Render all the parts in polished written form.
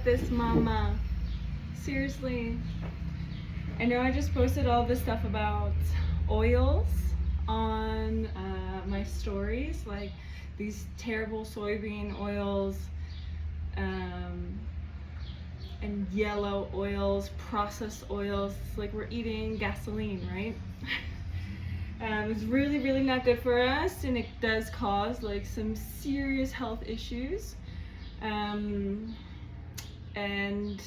get this, mama. Seriously. I know I just posted all this stuff about oils on my stories, like these terrible soybean oils, and yellow oils, processed oils. It's like we're eating gasoline, right? It's really, really not good for us, and it does cause like some serious health issues. And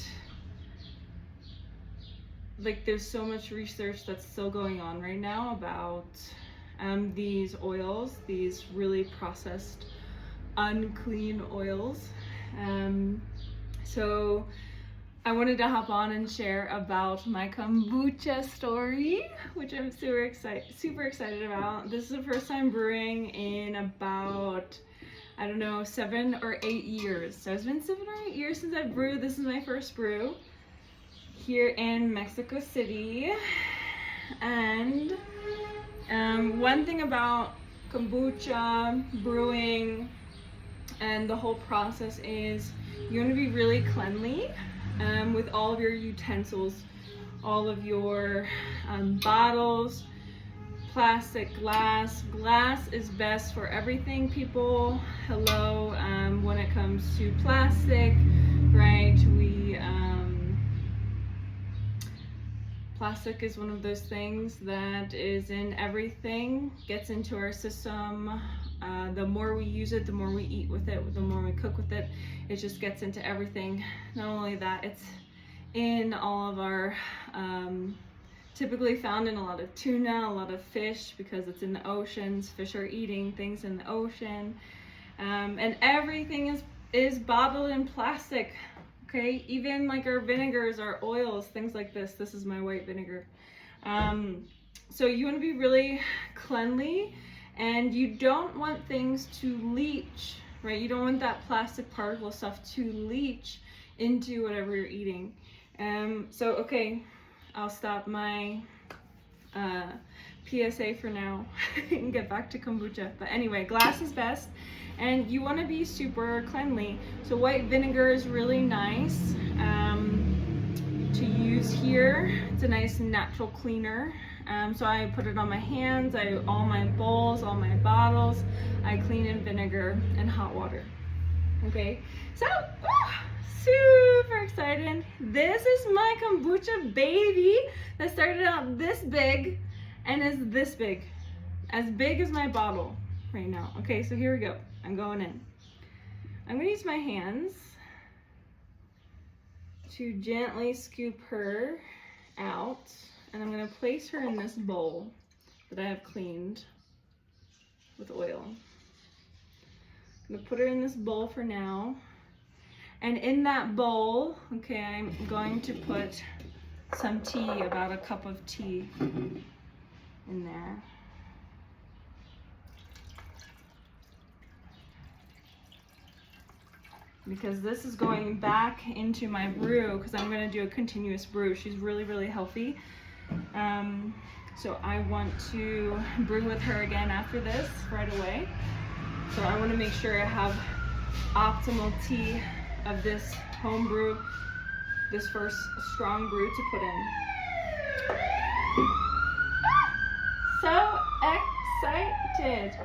like there's so much research that's still going on right now about these oils, these really processed, unclean oils. So I wanted to hop on and share about my kombucha story, which I'm super excited about. This is the first time brewing in about, I don't know, 7 or 8 years. So it's been 7 or 8 years since I've brewed. This is my first brew here in Mexico City. And one thing about kombucha brewing and the whole process is you want to be really cleanly with all of your utensils, all of your bottles, plastic, glass. Glass is best for everything, people. Hello, when it comes to plastic, right? Plastic is one of those things that is in everything, gets into our system. The more we use it, the more we eat with it, the more we cook with it, it just gets into everything. Not only that, it's in all of our, typically found in a lot of tuna, a lot of fish, because it's in the oceans. Fish are eating things in the ocean. And everything is bottled in plastic. Okay, even like our vinegars, our oils, things like this. This is my white vinegar. So you want to be really cleanly, and you don't want things to leach, right? You don't want that plastic particle stuff to leach into whatever you're eating. So, okay, I'll stop my PSA for now and get back to kombucha. But anyway, glass is best. And you want to be super cleanly. So white vinegar is really nice to use here. It's a nice natural cleaner. So I put it on my hands, all my bowls, all my bottles, I clean in vinegar and hot water. Okay, so super excited. This is my kombucha baby that started out this big and is this big as my bottle right now. Okay, so here we go. I'm going in. I'm gonna use my hands to gently scoop her out, and I'm gonna place her in this bowl that I have cleaned with oil. I'm gonna put her in this bowl for now. And in that bowl, okay, I'm going to put some tea, about a cup of tea in there. Because this is going back into my brew, because I'm going to do a continuous brew. She's really, really healthy. So I want to brew with her again after this right away. So I want to make sure I have optimal tea of this home brew, this first strong brew to put in. So excited.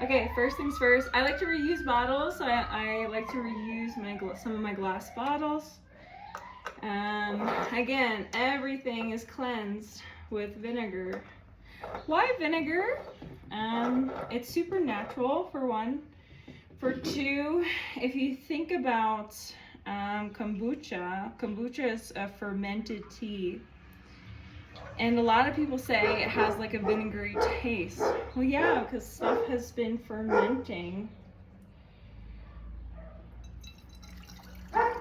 Okay, first things first, I like to reuse bottles, so I like to reuse some of my glass bottles. Again, everything is cleansed with vinegar. Why vinegar? It's super natural, for one. For two, if you think about kombucha is a fermented tea. And a lot of people say it has like a vinegary taste. Well, yeah, because stuff has been fermenting. I'm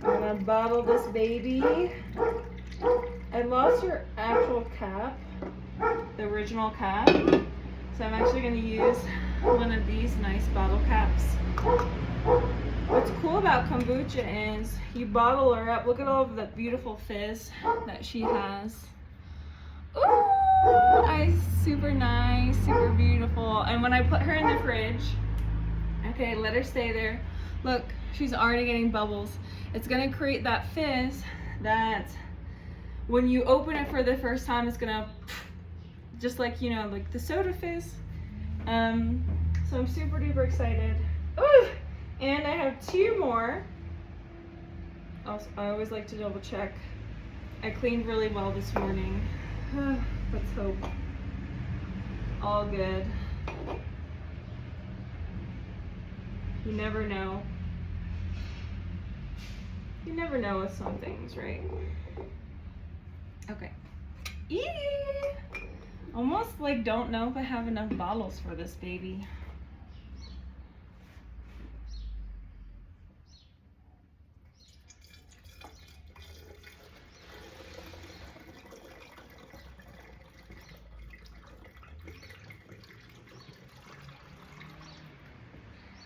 gonna bottle this baby. I lost her actual cap, the original cap. So I'm actually gonna use one of these nice bottle caps. What's cool about kombucha is you bottle her up. Look at all of the beautiful fizz that she has. Ooh, super nice, super beautiful. And when I put her in the fridge, okay, let her stay there. Look, She's already getting bubbles. It's gonna create that fizz that when you open it for the first time, it's gonna, just like, you know, like the soda fizz. So I'm super duper excited. Ooh! And I have 2 more. Also, I always like to double check. I cleaned really well this morning. Let's hope. All good. You never know. You never know with some things, right? Okay. Eee! Almost like don't know if I have enough bottles for this baby.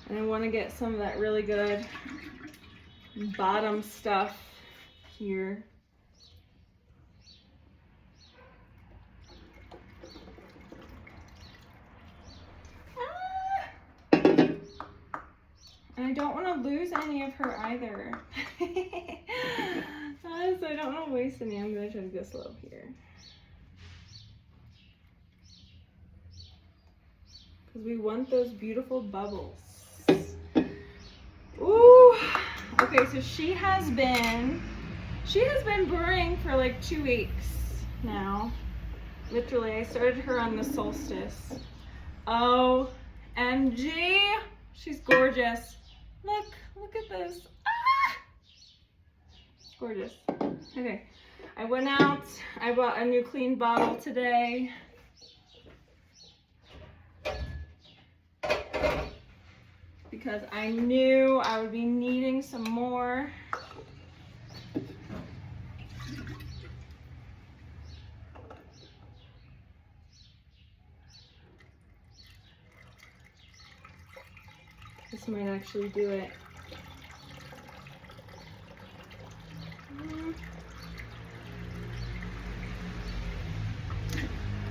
And I want to get some of that really good bottom stuff here. And I don't want to lose any of her either. So I don't want to waste any. I'm going to try to go slow here. Because we want those beautiful bubbles. Ooh. Okay, so she has been brewing for like 2 weeks now. Literally, I started her on the solstice. OMG, she's gorgeous. Look at this. Ah! Gorgeous. Okay, I went out, I bought a new clean bottle today. Because I knew I would be needing some more. This might actually do it.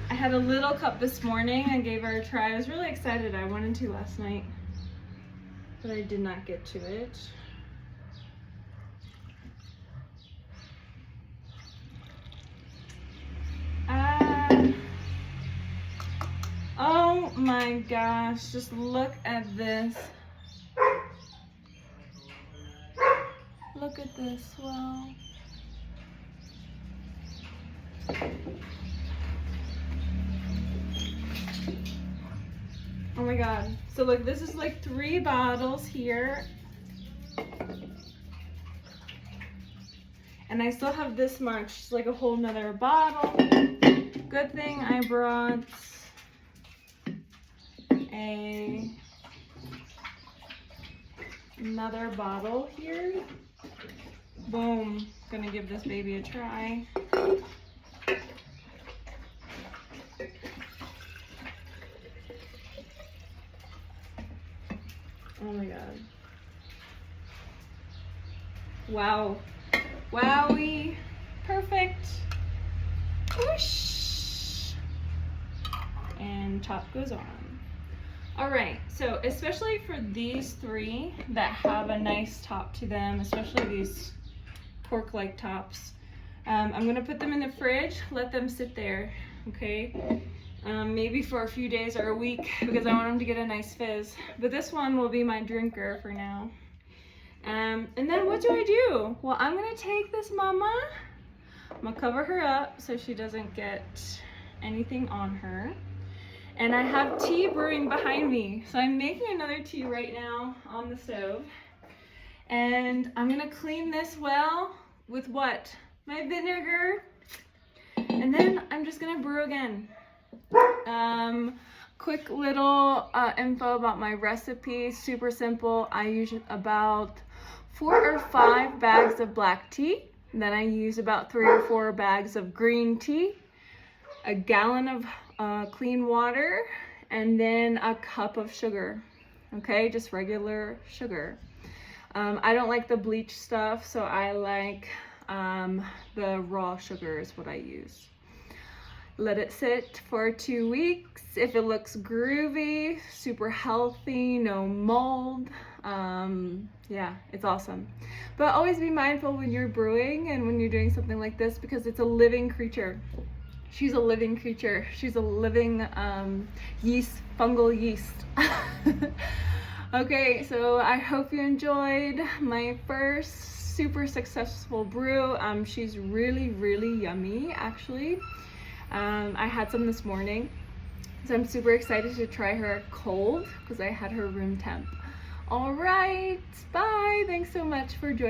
I had a little cup this morning. I gave her a try. I was really excited. I wanted to last night, but I did not get to it. Oh my gosh, just look at this. Look at this, wow. Oh my god. So look, this is like 3 bottles here. And I still have this much, it's like a whole nother bottle. Good thing I brought another bottle here. Boom, gonna give this baby a try. Oh my god. Wow. Wowie. Perfect. Whoosh. And top goes on. All right, so especially for these 3 that have a nice top to them, especially these cork-like tops, I'm gonna put them in the fridge, let them sit there, okay? Maybe for a few days or a week because I want them to get a nice fizz. But this one will be my drinker for now. And then what do? Well, I'm gonna take this mama, I'm gonna cover her up so she doesn't get anything on her. And I have tea brewing behind me. So I'm making another tea right now on the stove. And I'm gonna clean this well with what? My vinegar. And then I'm just gonna brew again. Quick little info about my recipe, super simple. I use about 4 or 5 bags of black tea. Then I use about 3 or 4 bags of green tea, a gallon of clean water, and then a cup of sugar. Okay, just regular sugar. I don't like the bleach stuff, so I like the raw sugar is what I use. let it sit for 2 weeks. If it looks groovy, super healthy, no mold, yeah, it's awesome. But always be mindful when you're brewing and when you're doing something like this, because it's a living creature. She's a living creature. She's a living yeast, fungal yeast. Okay, so I hope you enjoyed my first super successful brew. She's really, really yummy, actually. I had some this morning, so I'm super excited to try her cold because I had her room temp. All right, bye. Thanks so much for joining.